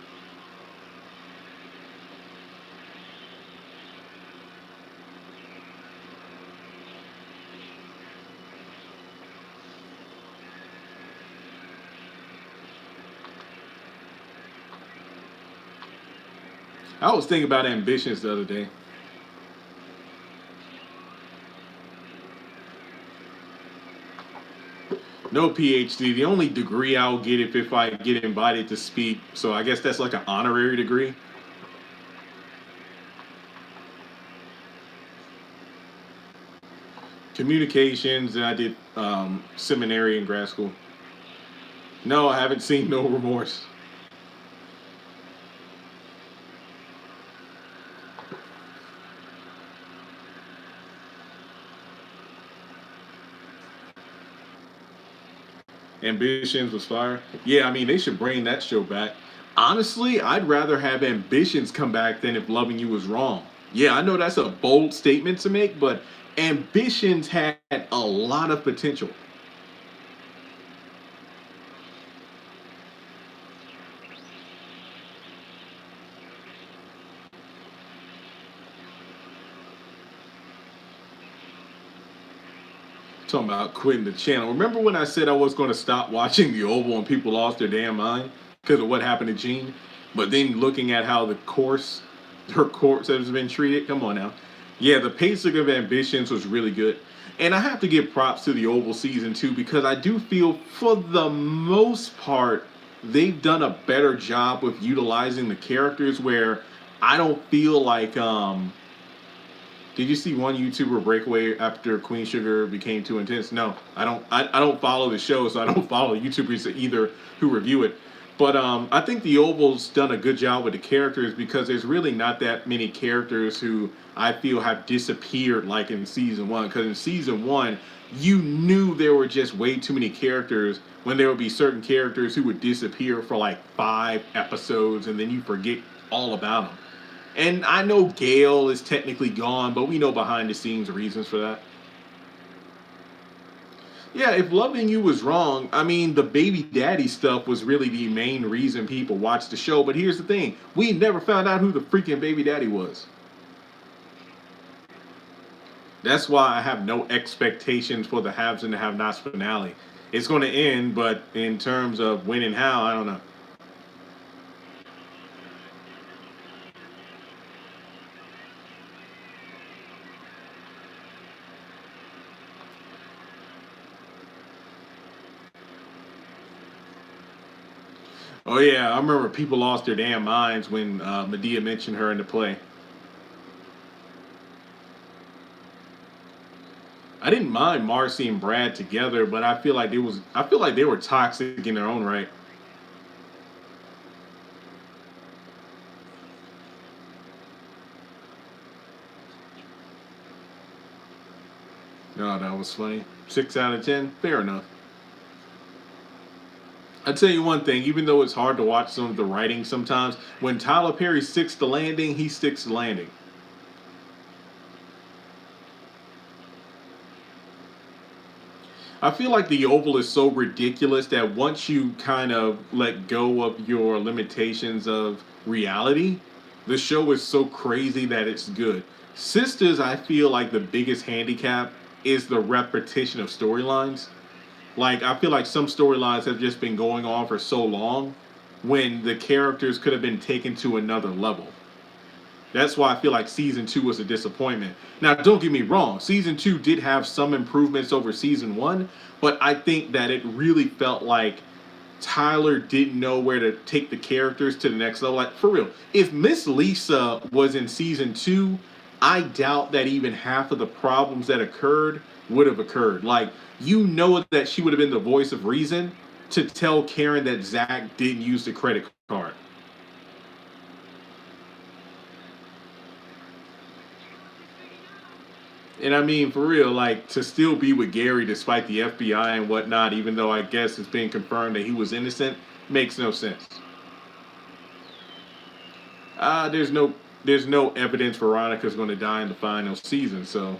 I was thinking about ambitions the other day. No PhD. The only degree I'll get if I get invited to speak. So I guess that's like an honorary degree. Communications, and I did seminary in grad school. No, I haven't seen No Remorse. Ambitions was fire. Yeah, I mean, they should bring that show back. Honestly, I'd rather have Ambitions come back than If Loving You Was Wrong. Yeah, I know that's a bold statement to make, but Ambitions had a lot of potential. Talking about quitting the channel. Remember when I said I was going to stop watching The Oval and people lost their damn mind because of what happened to Jean? But then looking at how her course has been treated, come on now. Yeah, the pacing of Ambitions was really good. And I have to give props to The Oval season 2 because I do feel for the most part they've done a better job with utilizing the characters, where I don't feel like did you see one YouTuber breakaway after Queen Sugar became too intense? No, I don't. I don't follow the show, so I don't follow YouTubers either who review it. But I think the Oval's done a good job with the characters, because there's really not that many characters who I feel have disappeared like in season 1. Because in season 1, you knew there were just way too many characters, when there would be certain characters who would disappear for like 5 episodes and then you forget all about them. And I know Gail is technically gone, but we know behind the scenes reasons for that. Yeah, If Loving You Was Wrong, I mean, the baby daddy stuff was really the main reason people watched the show. But here's the thing, we never found out who the freaking baby daddy was. That's why I have no expectations for the haves and the have-nots finale. It's going to end, but in terms of when and how, I don't know. Oh yeah, I remember people lost their damn minds when Medea mentioned her in the play. I didn't mind Marcy and Brad together, but I feel like they were toxic in their own right. Oh, that was funny. 6 out of 10, fair enough. I tell you one thing, even though it's hard to watch some of the writing sometimes, when Tyler Perry sticks the landing, he sticks the landing. I feel like The Oval is so ridiculous that once you kind of let go of your limitations of reality, the show is so crazy that it's good. Sisters, I feel like the biggest handicap is the repetition of storylines. Like, I feel like some storylines have just been going on for so long when the characters could have been taken to another level. That's why I feel like season 2 was a disappointment. Now, don't get me wrong, season 2 did have some improvements over season 1, but I think that it really felt like Tyler didn't know where to take the characters to the next level. Like, for real, if Miss Lisa was in season 2, I doubt that even half of the problems that occurred would have occurred. Like, you know that she would have been the voice of reason to tell Karen that Zach didn't use the credit card. And I mean, for real, like, to still be with Gary despite the FBI and whatnot, even though I guess it's been confirmed that he was innocent, makes no sense. Uh, there's no there's no evidence Veronica's going to die in the final season, so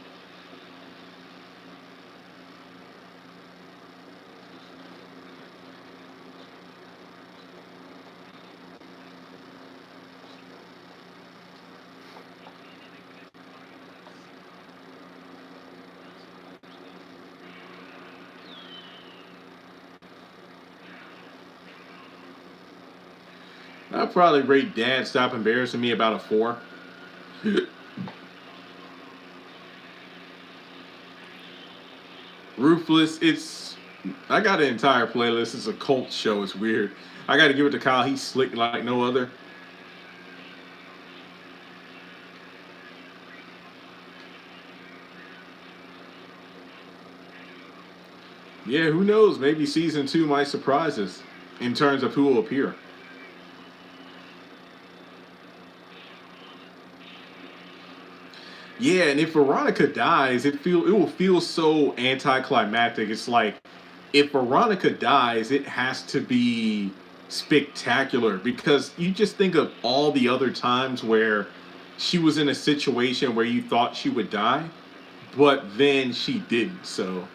I'd probably rate Dad Stop Embarrassing Me about a 4. Ruthless, it's I got an entire playlist. It's a cult show. It's weird. I got to give it to Kyle. He's slick like no other. Yeah, who knows? Maybe season 2 might surprise us in terms of who will appear. Yeah, and if Veronica dies, it will feel so anticlimactic. It's like if Veronica dies, it has to be spectacular because you just think of all the other times where she was in a situation where you thought she would die, but then she didn't. So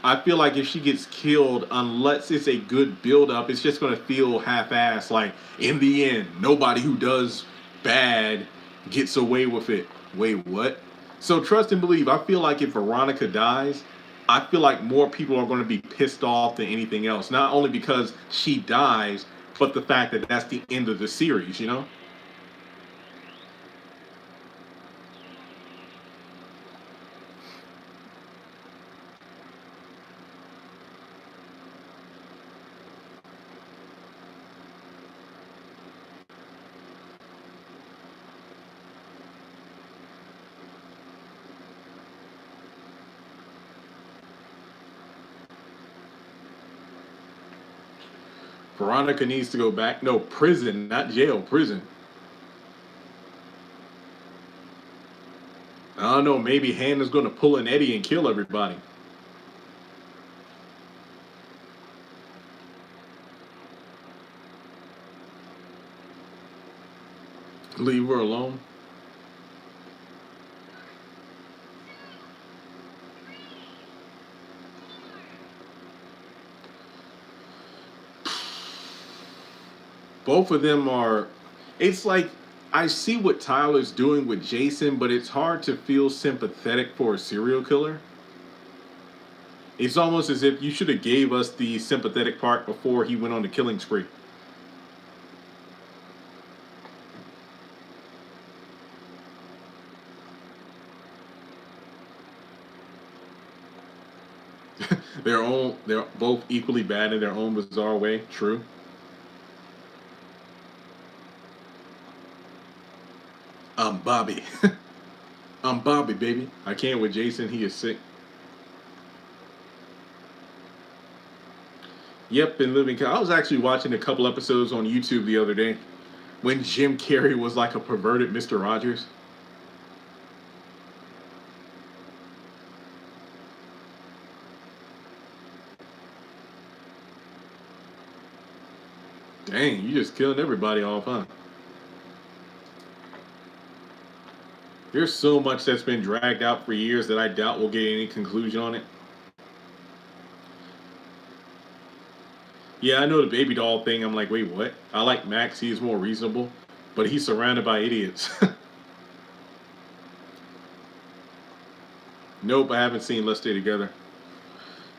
I feel like if she gets killed, unless it's a good build up, it's just gonna feel half assed. Like in the end, nobody who does bad gets away with it. Wait, what? So trust and believe. I feel like if Veronica dies, I feel like more people are going to be pissed off than anything else. Not only because she dies, but the fact that that's the end of the series. You know. Veronica needs to go back. No, prison, not jail, prison. I don't know. Maybe Hannah's going to pull an Eddie and kill everybody. Leave her alone. Both of them are. It's like I see what Tyler's doing with Jason, but it's hard to feel sympathetic for a serial killer. It's almost as if you should have gave us the sympathetic part before he went on the killing spree. They're both equally bad in their own bizarre way. True. I'm Bobby. I'm Bobby, baby. I can't with Jason. He is sick. Yep, been living. I was actually watching a couple episodes on YouTube the other day when Jim Carrey was like a perverted Mr. Rogers. Dang, you just killing everybody off, huh? There's so much that's been dragged out for years that I doubt we'll get any conclusion on it. Yeah, I know the baby doll thing. I'm like, wait, what? I like Max. He's more reasonable, but he's surrounded by idiots. Nope, I haven't seen Let's Stay Together.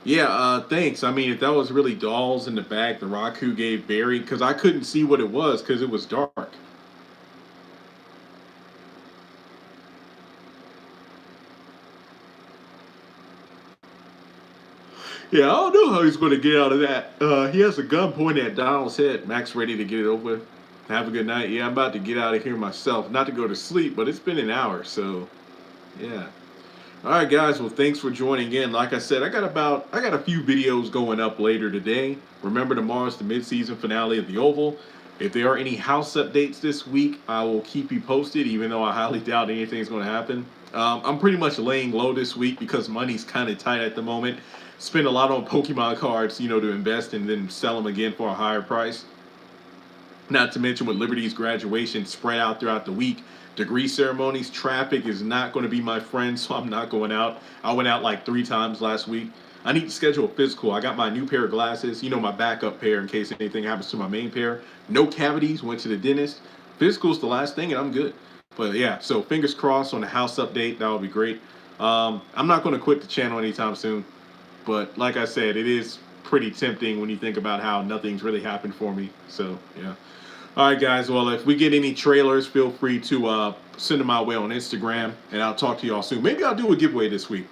Yeah, thanks. I mean, if that was really dolls in the back, the Raku gave Barry, because I couldn't see what it was because it was dark. Yeah, I don't know how he's going to get out of that. He has a gun pointed at Donald's head. Max ready to get it over with. Have a good night. Yeah, I'm about to get out of here myself. Not to go to sleep, but it's been an hour, so yeah. All right, guys. Well, thanks for joining in. Like I said, I got a few videos going up later today. Remember, tomorrow's the mid-season finale of the Oval. If there are any house updates this week, I will keep you posted, even though I highly doubt anything's going to happen. I'm pretty much laying low this week because money's kind of tight at the moment. Spend a lot on Pokemon cards, to invest and then sell them again for a higher price. Not to mention with Liberty's graduation spread out throughout the week, degree ceremonies, traffic is not going to be my friend, so I'm not going out. I went out like 3 times last week. I need to schedule a physical. I got my new pair of glasses, my backup pair in case anything happens to my main pair. No cavities, went to the dentist. Physical's the last thing, and I'm good. But yeah, so fingers crossed on the house update. That would be great. I'm not going to quit the channel anytime soon. But like I said, it is pretty tempting when you think about how nothing's really happened for me. So, yeah. All right, guys. Well, if we get any trailers, feel free to send them my way on Instagram, and I'll talk to y'all soon. Maybe I'll do a giveaway this week.